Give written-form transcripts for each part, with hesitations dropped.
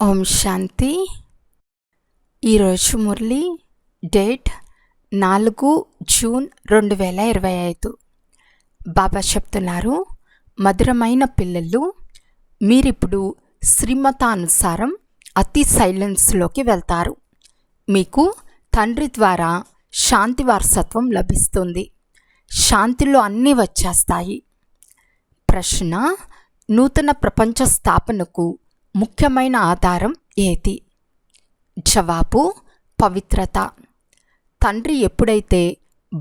ఓం శాంతి. ఈరోజు Murali date 4 June 2025. బాబా చెప్తున్నారు, మధురమైన పిల్లలు, మీరిప్పుడు శ్రీమతానుసారం అతి సైలెన్స్లోకి వెళ్తారు. మీకు తండ్రి ద్వారా శాంతి వారసత్వం లభిస్తుంది. శాంతిలో అన్నీ వచ్చేస్తాయి. ప్రశ్న: నూతన ప్రపంచ స్థాపనకు ముఖ్యమైన ఆధారం ఏది? జవాబు: పవిత్రత. తండ్రి ఎప్పుడైతే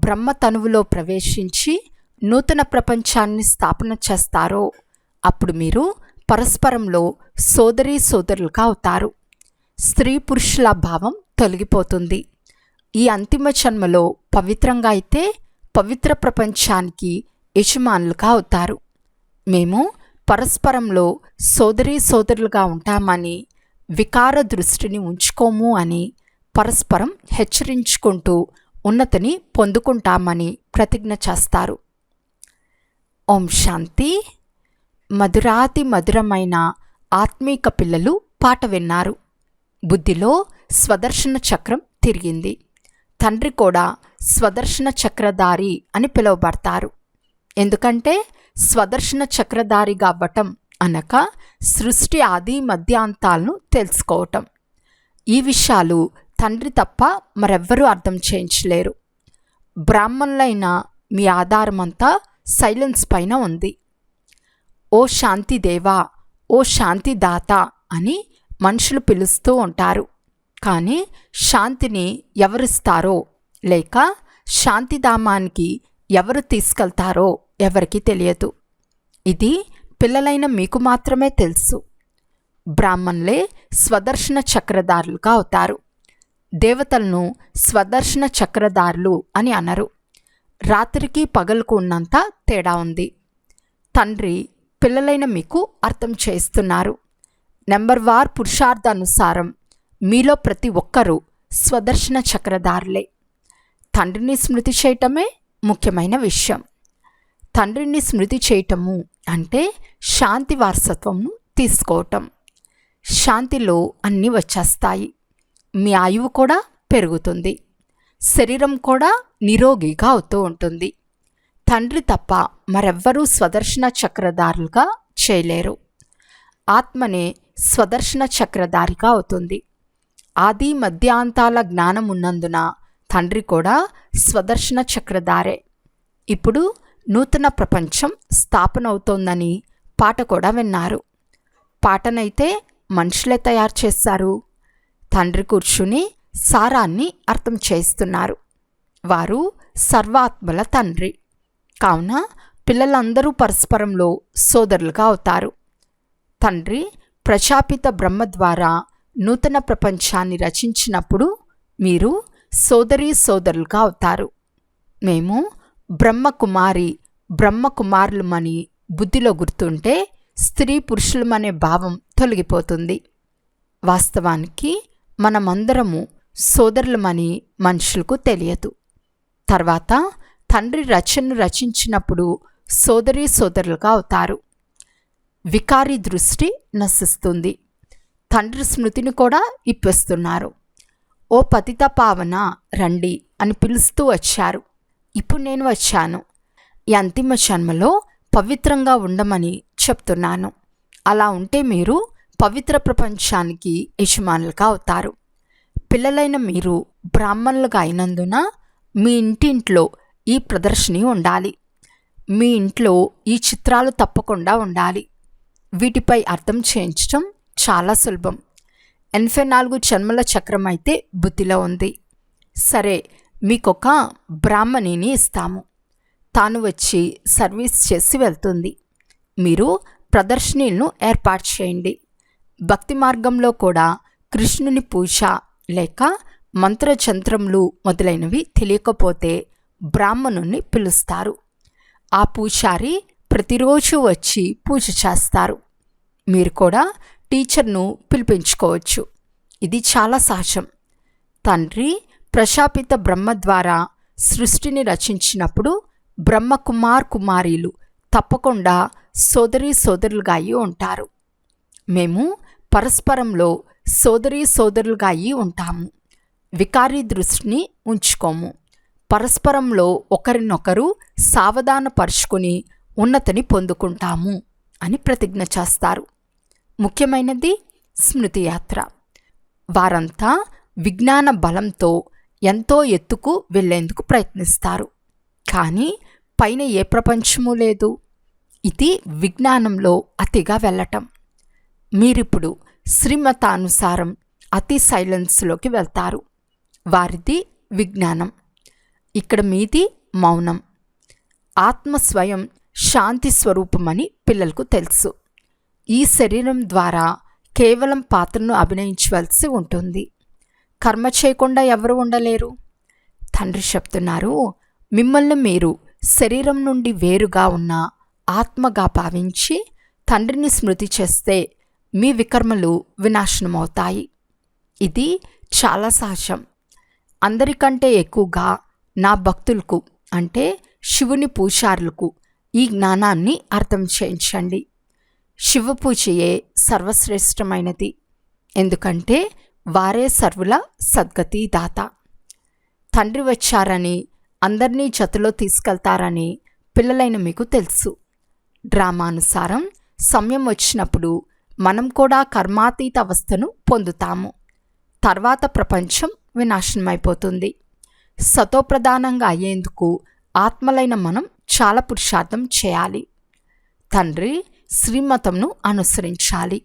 బ్రహ్మతనువులో ప్రవేశించి నూతన ప్రపంచాన్ని స్థాపన చేస్తారో అప్పుడు మీరు పరస్పరంలో సోదరీ సోదరులుగా అవుతారు. స్త్రీ పురుషుల భావం తొలగిపోతుంది. ఈ అంతిమ జన్మలో పవిత్రంగా అయితే పవిత్ర ప్రపంచానికి యజమానులుగా అవుతారు. మేము పరస్పరంలో సోదరీ సోదరులుగా ఉంటామని, వికార దృష్టిని ఉంచుకోము అని పరస్పరం హెచ్చరించుకుంటూ ఉన్నతిని పొందుకుంటామని ప్రతిజ్ఞ చేస్తారు. ఓం శాంతి. మధురాతి మధురమైన ఆత్మీక పిల్లలు పాట విన్నారు. బుద్ధిలో స్వదర్శన చక్రం తిరిగింది. తండ్రి కూడా స్వదర్శన చక్రధారి అని పిలువబడతారు. ఎందుకంటే స్వదర్శన చక్రధారిగా అవ్వటం అనగా సృష్టి ఆది మధ్యాంతాలను తెలుసుకోవటం. ఈ విషయాలు తండ్రి తప్ప మరెవ్వరూ అర్థం చేయించలేరు. బ్రాహ్మణులైన మీ ఆధారమంతా సైలెన్స్ పైన ఉంది. ఓ శాంతిదేవా, ఓ శాంతిదాత అని మనుషులు పిలుస్తూ ఉంటారు. కానీ శాంతిని ఎవరిస్తారో లేక శాంతిధామానికి ఎవరు తీసుకెళ్తారో ఎవరికి తెలియదు. ఇది పిల్లలైన మీకు మాత్రమే తెలుసు. బ్రాహ్మణులే స్వదర్శన చక్రధారులుగా అవుతారు. దేవతలను స్వదర్శన చక్రధారులు అని అనరు. రాత్రికి పగలుకు ఉన్నంత తేడా ఉంది. తండ్రి పిల్లలైన మీకు అర్థం చేస్తున్నారు. నెంబర్ వార్ పురుషార్థానుసారం మీలో ప్రతి ఒక్కరూ స్వదర్శన చక్రధారులే. తండ్రిని స్మృతి చేయటమే ముఖ్యమైన విషయం. తండ్రిని స్మృతి చేయటము అంటే శాంతి వారసత్వంను తీసుకోవటం. శాంతిలో అన్నీ వచ్చేస్తాయి. మీ ఆయువు కూడా పెరుగుతుంది. శరీరం కూడా నిరోగిగా అవుతూ ఉంటుంది. తండ్రి తప్ప మరెవ్వరూ స్వదర్శన చక్రధారులుగా చేయలేరు. ఆత్మనే స్వదర్శన చక్రధారిగా అవుతుంది. ఆది మధ్యాంతాల జ్ఞానం ఉన్నందున తండ్రి కూడా స్వదర్శన చక్రధారే. ఇప్పుడు నూతన ప్రపంచం స్థాపన అవుతోందని పాట కూడా విన్నారు. పాటనైతే మనుషులే తయారు చేస్తారు. తండ్రి కూర్చుని సారాన్ని అర్థం చేస్తున్నారు. వారు సర్వాత్మల తండ్రి. కావున పిల్లలందరూ పరస్పరంలో సోదరులుగా అవుతారు. తండ్రి ప్రజాపిత బ్రహ్మ ద్వారా నూతన ప్రపంచాన్ని రచించినప్పుడు మీరు సోదరీ సోదరులుగా అవుతారు. మేము బ్రహ్మకుమారి బ్రహ్మకుమారులమని బుద్ధిలో గుర్తుంటే స్త్రీ పురుషులమనే భావం తొలగిపోతుంది. వాస్తవానికి మనమందరము సోదరులమని మనుషులకు తెలియదు. తర్వాత తండ్రి రచనను రచించినప్పుడు సోదరీ సోదరులుగా అవుతారు. వికారి దృష్టి నశిస్తుంది. తండ్రి స్మృతిని కూడా ఇప్పిస్తున్నారు. ఓ పతిత పావన రండి అని పిలుస్తూ వచ్చారు. ఇప్పుడు నేను వచ్చాను. ఈ అంతిమ జన్మలో పవిత్రంగా ఉండమని చెప్తున్నాను. అలా ఉంటే మీరు పవిత్ర ప్రపంచానికి యజమానులుగా అవుతారు. పిల్లలైన మీరు బ్రాహ్మణులుగా అయినందున మీ ఇంటింట్లో ఈ ప్రదర్శని ఉండాలి. మీ ఇంట్లో ఈ చిత్రాలు తప్పకుండా ఉండాలి. వీటిపై అర్థం చేయించడం చాలా సులభం. 84 జన్మల చక్రం అయితే బుద్ధిలో ఉంది. సరే, మీకొక బ్రాహ్మణిని ఇస్తాము. తాను వచ్చి సర్వీస్ చేసి వెళ్తుంది. మీరు ప్రదర్శనలను ఏర్పాటు చేయండి. భక్తి మార్గంలో కూడా కృష్ణుని పూజ లేక మంత్రచంత్రములు మొదలైనవి తెలియకపోతే బ్రాహ్మణుని పిలుస్తారు. ఆ పూజారి ప్రతిరోజు వచ్చి పూజ చేస్తారు. మీరు కూడా టీచర్ను పిలిపించుకోవచ్చు. ఇది చాలా సహజం. తండ్రి ప్రజాపిత బ్రహ్మ ద్వారా సృష్టిని రచించినప్పుడు బ్రహ్మకుమార్ కుమారీలు తప్పకుండా సోదరీ సోదరులుగా అయి ఉంటారు. మేము పరస్పరంలో సోదరులుగా అయి ఉంటాము. వికారీ దృష్టిని ఉంచుకోము. పరస్పరంలో ఒకరినొకరు సావధానపరుచుకుని ఉన్నతిని పొందుకుంటాము అని ప్రతిజ్ఞ చేస్తారు. ముఖ్యమైనది స్మృతి యాత్ర. వారంతా విజ్ఞాన బలంతో ఎంతో ఎత్తుకు వెళ్ళేందుకు ప్రయత్నిస్తారు. కానీ పైన ఏ ప్రపంచమూ లేదు. ఇది విజ్ఞానంలో అతిగా వెళ్ళటం. మీరిప్పుడు శ్రీమతానుసారం అతి సైలెన్స్లోకి వెళ్తారు. వారిది విజ్ఞానం, ఇక్కడ మీది మౌనం. ఆత్మ స్వయం శాంతి స్వరూపమని పిల్లలకు తెలుసు. ఈ శరీరం ద్వారా కేవలం పాత్రను అభినయించవలసి ఉంటుంది. కర్మ చేయకుండా ఎవరు ఉండలేరు. తండ్రి చెప్తున్నారు, మిమ్మల్ని మీరు శరీరం నుండి వేరుగా ఉన్న ఆత్మగా భావించి తండ్రిని స్మృతి చేస్తే మీ వికర్మలు వినాశనమవుతాయి. ఇది చాలా సహజం. అందరికంటే ఎక్కువగా నా భక్తులకు అంటే శివుని పూజారులకు ఈ జ్ఞానాన్ని అర్థం చేయించండి. శివ పూజయే సర్వశ్రేష్టమైనది. ఎందుకంటే వారే సర్వుల సద్గతి దాత. తండ్రి వచ్చారని అందరినీ జతలో తీసుకెళ్తారని పిల్లలైన మీకు తెలుసు. డ్రామానుసారం సమయం వచ్చినప్పుడు మనం కూడా కర్మాతీత అవస్థను పొందుతాము. తర్వాత ప్రపంచం వినాశనమైపోతుంది. సతోప్రధానంగా అయ్యేందుకు ఆత్మలైన మనం చాలా పురుషార్థం చేయాలి. తండ్రి శ్రీమతంను అనుసరించాలి.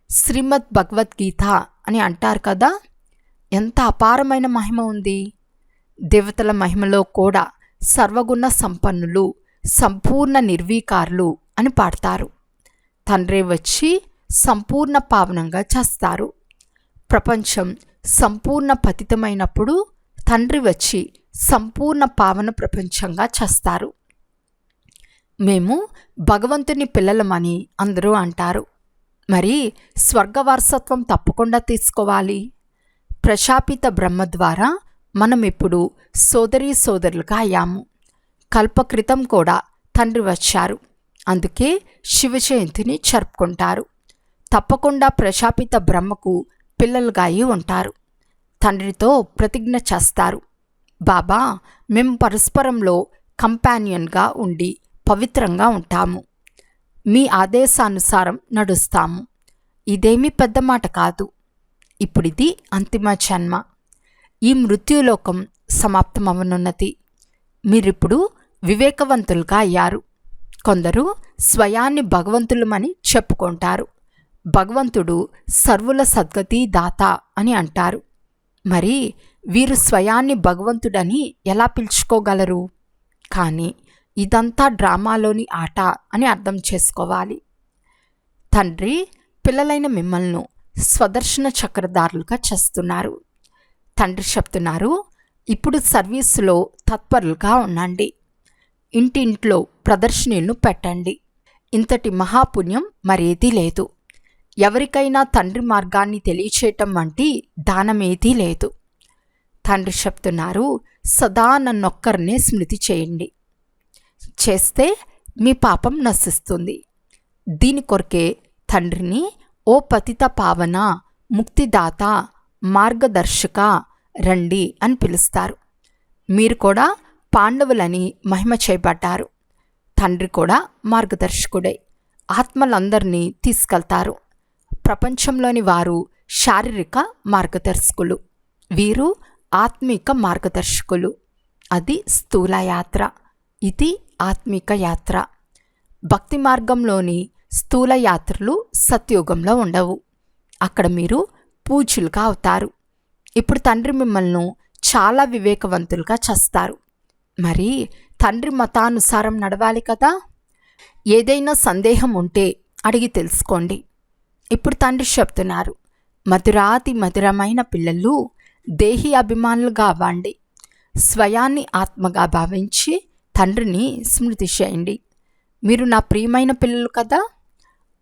శ్రీమద్ భగవద్గీత అని అంటారు కదా, ఎంత అపారమైన మహిమ ఉంది. దేవతల మహిమలో కూడా సర్వగుణ సంపన్నులు, సంపూర్ణ నిర్వీకారులు అని పాడతారు. తండ్రి వచ్చి సంపూర్ణ పావనంగా చేస్తారు. ప్రపంచం సంపూర్ణ పతితమైనప్పుడు తండ్రి వచ్చి సంపూర్ణ పావన ప్రపంచంగా చేస్తారు. మేము భగవంతుని పిల్లలమని అందరూ అంటారు. మరి స్వర్గవారసత్వం తప్పకుండా తీసుకోవాలి. ప్రజాపిత బ్రహ్మ ద్వారా మనం ఇప్పుడు సోదరులుగా అయ్యాము. కల్పక్రితం కూడా తండ్రి వచ్చారు. అందుకే శివ జయంతిని జరుపుకుంటారు. తప్పకుండా ప్రజాపిత బ్రహ్మకు పిల్లలుగా అయి ఉంటారు. తండ్రితో ప్రతిజ్ఞ చేస్తారు, బాబా మేము పరస్పరంలో కంపానియన్గా ఉండి పవిత్రంగా ఉంటాము. మీ ఆదేశానుసారం నడుస్తాము. ఇదేమీ పెద్ద మాట కాదు. ఇప్పుడిది అంతిమ జన్మ. ఈ మృత్యులోకం సమాప్తమవనున్నది. మీరిప్పుడు వివేకవంతులుగా అయ్యారు. కొందరు స్వయాన్ని భగవంతులమని చెప్పుకుంటారు. భగవంతుడు సర్వుల సద్గతి దాత అని అంటారు. మరి వీరు స్వయాన్ని భగవంతుడని ఎలా పిలుచుకోగలరు? కానీ ఇదంతా డ్రామాలోని ఆట అని అర్థం చేసుకోవాలి. తండ్రి పిల్లలైన మిమ్మల్ని స్వదర్శన చక్రధారులుగా చేస్తున్నారు. తండ్రి చెప్తున్నారు, ఇప్పుడు సర్వీసులో తత్పరులుగా ఉండండి. ఇంటింట్లో ప్రదర్శనలను పెట్టండి. ఇంతటి మహాపుణ్యం మరేదీ లేదు. ఎవరికైనా తండ్రి మార్గాన్ని తెలియచేయటం వంటి దానమేదీ లేదు. తండ్రి చెప్తున్నారు, సదా నన్నొక్కరినే స్మృతి చేయండి. చేస్తే మీ పాపం నశిస్తుంది. దీని కొరకే తండ్రిని ఓ పతిత పావన, ముక్తిదాత, మార్గదర్శక రండి అని పిలుస్తారు. మీరు కూడా పాండవులని మహిమ చేయబడ్డారు. తండ్రి కూడా మార్గదర్శకుడే. ఆత్మలందరినీ తీసుకెళ్తారు. ప్రపంచంలోని వారు శారీరక మార్గదర్శకులు, వీరు ఆత్మిక మార్గదర్శకులు. అది స్థూల యాత్ర, ఇది ఆత్మిక యాత్ర. భక్తి మార్గంలోని స్థూల యాత్రలు సత్యుగంలో ఉండవు. అక్కడ మీరు పూజ్యులుగా అవుతారు. ఇప్పుడు తండ్రి మిమ్మల్ని చాలా వివేకవంతులుగా చేస్తారు. మరి తండ్రి మతానుసారం నడవాలి కదా. ఏదైనా సందేహం ఉంటే అడిగి తెలుసుకోండి. ఇప్పుడు తండ్రి చెప్తున్నారు, మధురాతి మధురమైన పిల్లలు దేహి అభిమానులుగా అవ్వండి. స్వయాన్ని ఆత్మగా భావించి తండ్రిని స్మృతి చేయండి. మీరు నా ప్రియమైన పిల్లలు కదా.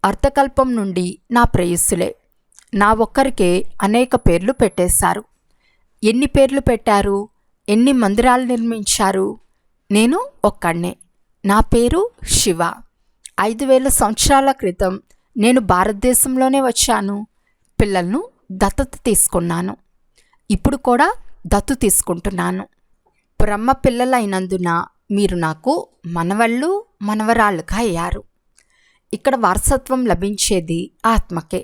అర్థకల్పం నుండి నా ప్రేయస్సులే. నా ఒక్కరికే అనేక పేర్లు పెట్టేశారు. ఎన్ని పేర్లు పెట్టారు? ఎన్ని మందిరాలు నిర్మించారు? నేను ఒక్కడినే. నా పేరు శివ. 5000 సంవత్సరాల క్రితం నేను భారతదేశంలోనే వచ్చాను. పిల్లలను దత్తత తీసుకున్నాను. ఇప్పుడు కూడా దత్తు తీసుకుంటున్నాను. బ్రహ్మ పిల్లలైనందున మీరు నాకు మనవళ్ళు మనవరాళ్ళుగా అయ్యారు. ఇక్కడ వారసత్వం లభించేది ఆత్మకే.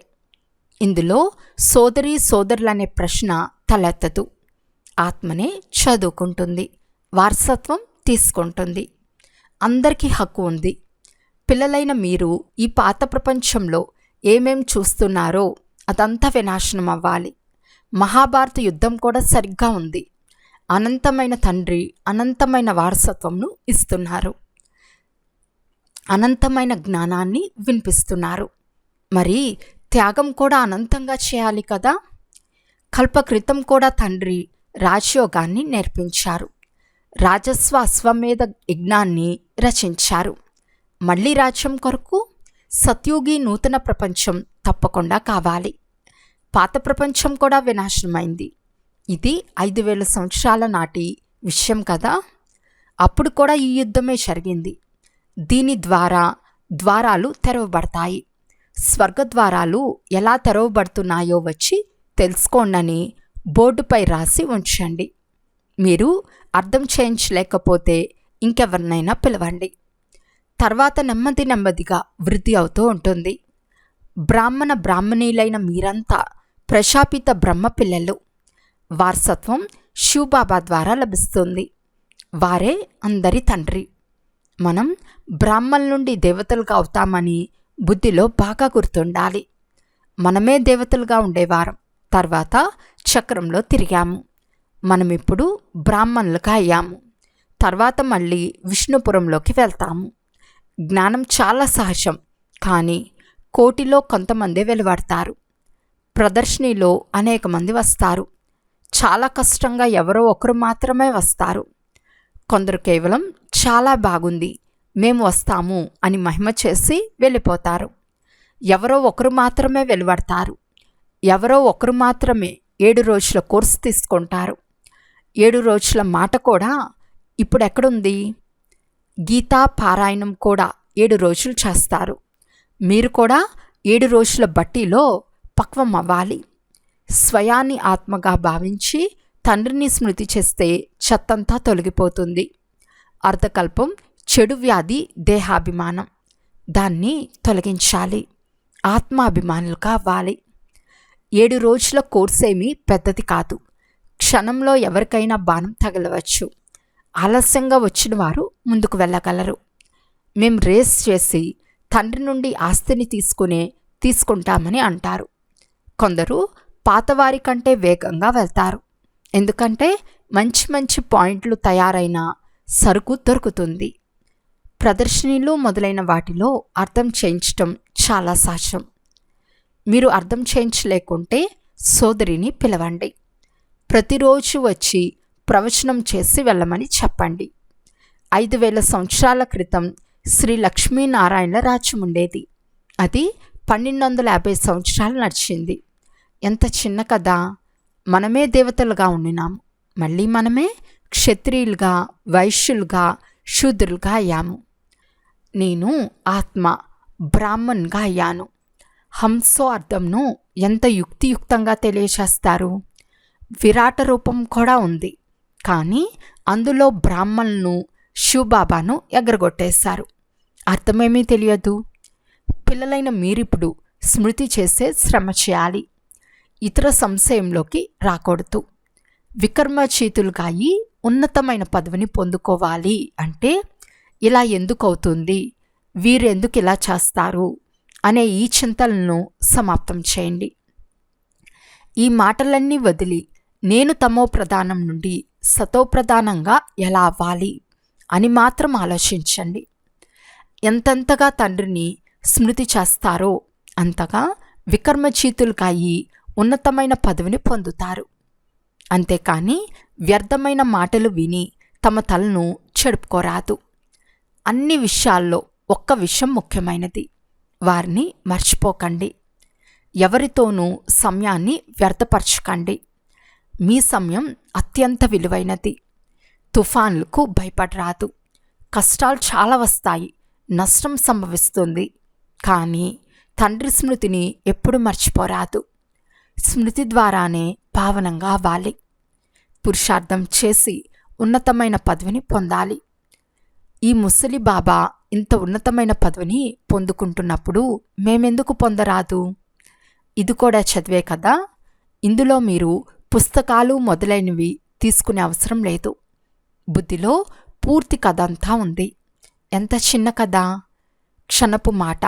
ఇందులో సోదరి సోదరులనే ప్రశ్న తలెత్తదు. ఆత్మనే చదువుకుంటుంది, వారసత్వం తీసుకుంటుంది. అందరికీ హక్కు ఉంది. పిల్లలైన మీరు ఈ పాత ప్రపంచంలో ఏమేం చూస్తున్నారో అదంతా వినాశనం అవ్వాలి. మహాభారత యుద్ధం కూడా సరిగ్గా ఉంది. అనంతమైన తండ్రి అనంతమైన వారసత్వంను ఇస్తున్నారు, అనంతమైన జ్ఞానాన్ని వినిపిస్తున్నారు. మరి త్యాగం కూడా అనంతంగా చేయాలి కదా. కల్పకృతం కూడా తండ్రి రాజయోగాన్ని నేర్పించారు. రాజస్వ అశ్వమేధ యజ్ఞాన్ని రచించారు. మళ్ళీ రాజ్యం కొరకు సత్యుగి నూతన ప్రపంచం తప్పకుండా కావాలి. పాత ప్రపంచం కూడా వినాశనమైంది. ఇది 5000 సంవత్సరాల నాటి విషయం కదా. అప్పుడు కూడా ఈ యుద్ధమే జరిగింది. దీని ద్వారా ద్వారాలు తెరవబడతాయి. స్వర్గద్వారాలు ఎలా తెరవబడుతున్నాయో వచ్చి తెలుసుకోండని బోర్డుపై రాసి ఉంచండి. మీరు అర్థం చేయించలేకపోతే ఇంకెవరినైనా పిలవండి. తర్వాత నెమ్మది నెమ్మదిగా వృద్ధి అవుతూ ఉంటుంది. బ్రాహ్మణీలైన మీరంతా ప్రజాపిత బ్రహ్మ పిల్లలు. వారసత్వం శివబాబా ద్వారా లభిస్తుంది. వారే అందరి తండ్రి. మనం బ్రాహ్మణుల నుండి దేవతలుగా అవుతామని బుద్ధిలో బాగా గుర్తుండాలి. మనమే దేవతలుగా ఉండేవారం, తర్వాత చక్రంలో తిరిగాము. మనమిప్పుడు బ్రాహ్మణులుగా అయ్యాము. తర్వాత మళ్ళీ విష్ణుపురంలోకి వెళ్తాము. జ్ఞానం చాలా సహజం, కానీ కోటిలో కొంతమందే వెలువడతారు. ప్రదర్శనలో అనేక మంది వస్తారు. చాలా కష్టంగా ఎవరో ఒకరు మాత్రమే వస్తారు. కొందరు కేవలం చాలా బాగుంది మేము వస్తాము అని మహిమ చేసి వెళ్ళిపోతారు. ఎవరో ఒకరు మాత్రమే వెలువడతారు. ఎవరో ఒకరు మాత్రమే 7 రోజుల కోర్సు తీసుకుంటారు. 7 రోజుల మాట కూడా ఇప్పుడు ఎక్కడుంది? గీతా పారాయణం కూడా 7 రోజులు చేస్తారు. మీరు కూడా 7 రోజుల బట్టీలో పక్వం అవ్వాలి. స్వయాన్ని ఆత్మగా భావించి తండ్రిని స్మృతి చేస్తే చెత్తంతా తొలగిపోతుంది. అర్ధకల్పం చెడు వ్యాధి దేహాభిమానం, దాన్ని తొలగించాలి. ఆత్మాభిమానులుగా అవ్వాలి. 7 రోజుల కోర్సేమీ పెద్దది కాదు. క్షణంలో ఎవరికైనా బాణం తగలవచ్చు. ఆలస్యంగా వచ్చిన వారు ముందుకు వెళ్ళగలరు. మేం రేస్ చేసి తండ్రి నుండి ఆస్తిని తీసుకుంటామని అంటారు. కొందరు పాతవారి కంటే వేగంగా వెళ్తారు. ఎందుకంటే మంచి మంచి పాయింట్లు తయారైన సరుకు దొరుకుతుంది. ప్రదర్శనలు మొదలైన వాటిలో అర్థం చేయించటం చాలా సహజం. మీరు అర్థం చేయించలేకుంటే సోదరిని పిలవండి. ప్రతిరోజు వచ్చి ప్రవచనం చేసి వెళ్ళమని చెప్పండి. 5000 సంవత్సరాల క్రితం శ్రీ లక్ష్మీనారాయణల రాజ్యం ఉండేది. అది 1250 సంవత్సరాలు నడిచింది. ఎంత చిన్న కదా. మనమే దేవతలుగా ఉండినాము. మళ్ళీ మనమే క్షత్రియులుగా, వైశ్యులుగా, శూద్రులుగా అయ్యాము. నేను ఆత్మ బ్రాహ్మణ్గా అయ్యాను. హంసో అర్థంను ఎంత యుక్తియుక్తంగా తెలియచేస్తారు. విరాట రూపం కూడా ఉంది, కానీ అందులో బ్రాహ్మణులను శివబాబాను ఎగరగొట్టేశారు. అర్థమేమీ తెలియదు. పిల్లలైన మీరిప్పుడు స్మృతి చేసే శ్రమ చేయాలి. ఇతర సంశయంలోకి రాకూడదు. వికర్మచీతులుగా అయి ఉన్నతమైన పదవిని పొందుకోవాలి అంటే ఇలా ఎందుకు అవుతుంది, వీరెందుకు ఇలా చేస్తారు అనే ఈ చింతలను సమాప్తం చేయండి. ఈ మాటలన్నీ వదిలి నేను తమో ప్రధానం నుండి సతోప్రధానంగా ఎలా అవ్వాలి అని మాత్రం ఆలోచించండి. ఎంతెంతగా తండ్రిని స్మృతి చేస్తారో అంతగా వికర్మచీతులుగా అయి ఉన్నతమైన పదవిని పొందుతారు. అంతేకాని వ్యర్థమైన మాటలు విని తమ తలను చెడుపుకోరాదు. అన్ని విషయాల్లో ఒక్క విషయం ముఖ్యమైనది, వారిని మర్చిపోకండి. ఎవరితోనూ సమయాన్ని వ్యర్థపరచకండి. మీ సమయం అత్యంత విలువైనది. తుఫాన్లకు భయపడరాదు. కష్టాలు చాలా వస్తాయి, నష్టం సంభవిస్తుంది, కానీ తండ్రి స్మృతిని ఎప్పుడు మర్చిపోరాదు. స్మృతి ద్వారానే పావనంగా అవ్వాలి. పురుషార్థం చేసి ఉన్నతమైన పదవిని పొందాలి. ఈ ముసలి బాబా ఇంత ఉన్నతమైన పదవిని పొందుకుంటున్నప్పుడు మేమెందుకు పొందరాదు? ఇది కూడా చదివే కదా. ఇందులో మీరు పుస్తకాలు మొదలైనవి తీసుకునే అవసరం లేదు. బుద్ధిలో పూర్తి కథ అంతా ఉంది. ఎంత చిన్న కథ! క్షణపు మాట,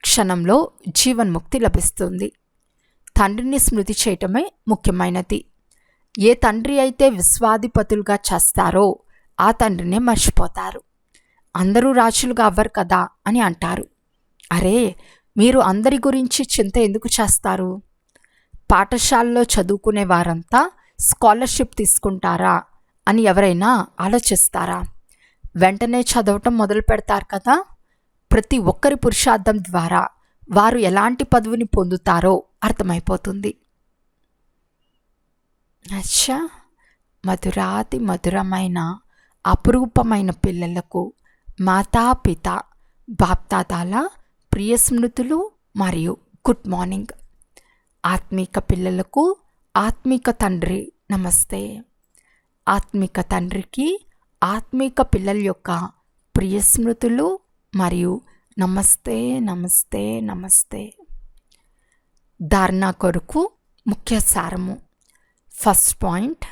క్షణంలో జీవన్ముక్తి లభిస్తుంది. తండ్రిని స్మృతి చేయటమే ముఖ్యమైనది. ఏ తండ్రి అయితే విశ్వాధిపతులుగా చేస్తారో ఆ తండ్రినే మర్చిపోతారు. అందరూ రాజులుగా అవ్వరు కదా అని అంటారు. అరే, మీరు అందరి గురించి చింత ఎందుకు చేస్తారు? పాఠశాలలో చదువుకునే వారంతా స్కాలర్షిప్ తీసుకుంటారా అని ఎవరైనా ఆలోచిస్తారా? వెంటనే చదవటం మొదలు పెడతారు కదా. ప్రతి ఒక్కరి పురుషార్థం ద్వారా వారు ఎలాంటి పదవిని పొందుతారో అర్థమైపోతుంది. అచ్చా, మధురాతి మధురమైన అపురూపమైన పిల్లలకు మాతాపిత బాప్దాదాల ప్రియ స్మృతులు మరియు గుడ్ మార్నింగ్. ఆత్మీక పిల్లలకు ఆత్మీక తండ్రి నమస్తే. ఆత్మిక తండ్రికి ఆత్మీక పిల్లల యొక్క ప్రియ స్మృతులు మరియు నమస్తే నమస్తే నమస్తే. ధారణ కొరకు ముఖ్య సారము. ఫస్ట్ పాయింట్,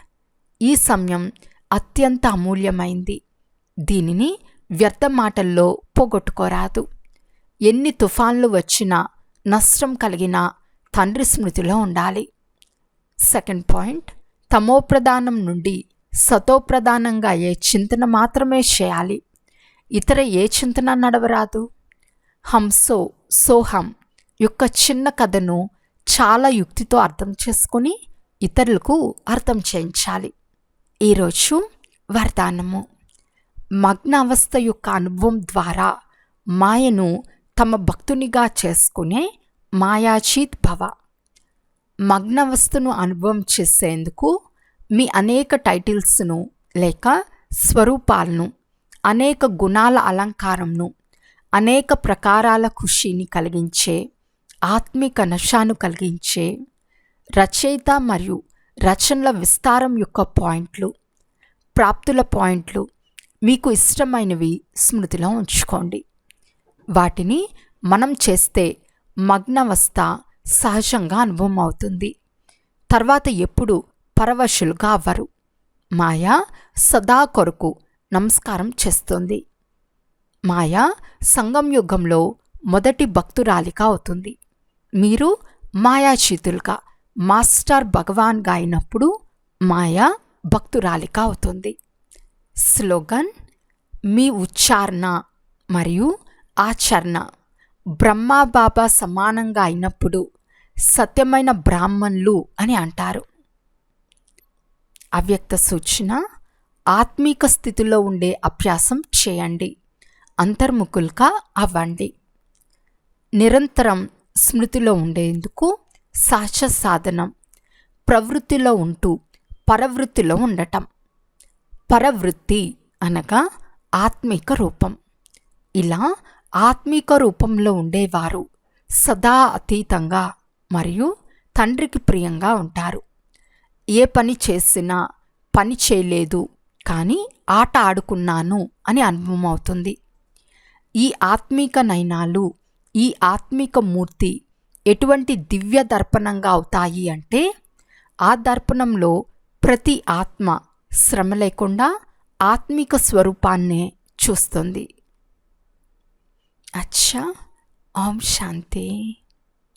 ఈ సమయం అత్యంత అమూల్యమైంది. దీనిని వ్యర్థ మాటల్లో పోగొట్టుకోరాదు. ఎన్ని తుఫాన్లు వచ్చినా, నష్టం కలిగినా తండ్రి స్మృతిలో ఉండాలి. సెకండ్ పాయింట్, తమోప్రధానం నుండి సతోప్రధానంగా అయ్యే చింతన మాత్రమే చేయాలి. ఇతర ఏ చింతన నడవరాదు. హంసో సోహం యొక్క చిన్న కథను చాలా యుక్తితో అర్థం చేసుకుని ఇతరులకు అర్థం చేయించాలి. ఈరోజు వరదానము. మగ్న అవస్థ యొక్క అనుభవం ద్వారా మాయను తమ భక్తునిగా చేసుకునే మాయాచీత్ భవ. మగ్నవస్థను అనుభవం చేసేందుకు మీ అనేక టైటిల్స్ను లేక స్వరూపాలను, అనేక గుణాల అలంకారంను, అనేక ప్రకారాల ఖుషీని కలిగించే, ఆత్మిక నశాను కలిగించే రచయిత మరియు రచనల విస్తారం యొక్క పాయింట్లు, ప్రాప్తుల పాయింట్లు మీకు ఇష్టమైనవి స్మృతిలో ఉంచుకోండి. వాటిని మనం చేస్తే మగ్నవస్థ సహజంగా అనుభవం అవుతుంది. తర్వాత ఎప్పుడు పరవశులుగా అవ్వరు. మాయ సదా కొరకు నమస్కారం చేస్తుంది. మాయ సంగం యుగంలో మొదటి భక్తురాలిగా అవుతుంది. మీరు మాయాచీతులుగా మాస్టర్ భగవాన్గా అయినప్పుడు మాయ భక్తురాలిగా అవుతుంది. స్లోగన్: మీ ఉచ్చారణ మరియు ఆచరణ బ్రహ్మాబాబా సమానంగా అయినప్పుడు సత్యమైన బ్రాహ్మణులు అని అంటారు. అవ్యక్త సూచన: ఆత్మీక స్థితిలో ఉండే అభ్యాసం చేయండి. అంతర్ముఖులుగా అవ్వండి. నిరంతరం స్మృతిలో ఉండేందుకు సహజ సాధనం ప్రవృత్తిలో ఉంటూ పరవృత్తిలో ఉండటం. పరవృత్తి అనగా ఆత్మీక రూపం. ఇలా ఆత్మీక రూపంలో ఉండేవారు సదా అతీతంగా మరియు తండ్రికి ప్రియంగా ఉంటారు. ఏ పని చేసినా పని చేయలేదు కానీ ఆట ఆడుకున్నాను అని అనుభవం అవుతుంది. ఈ ఆత్మీక నయనాలు, ఈ ఆత్మీక మూర్తి ఎటువంటి దివ్య దర్పణంగా అవుతాయి అంటే, ఆ దర్పణంలో ప్రతి ఆత్మ శ్రమ లేకుండా ఆత్మీక స్వరూపాన్నే చూస్తుంది. అచ్చా, ఓం శాంతి.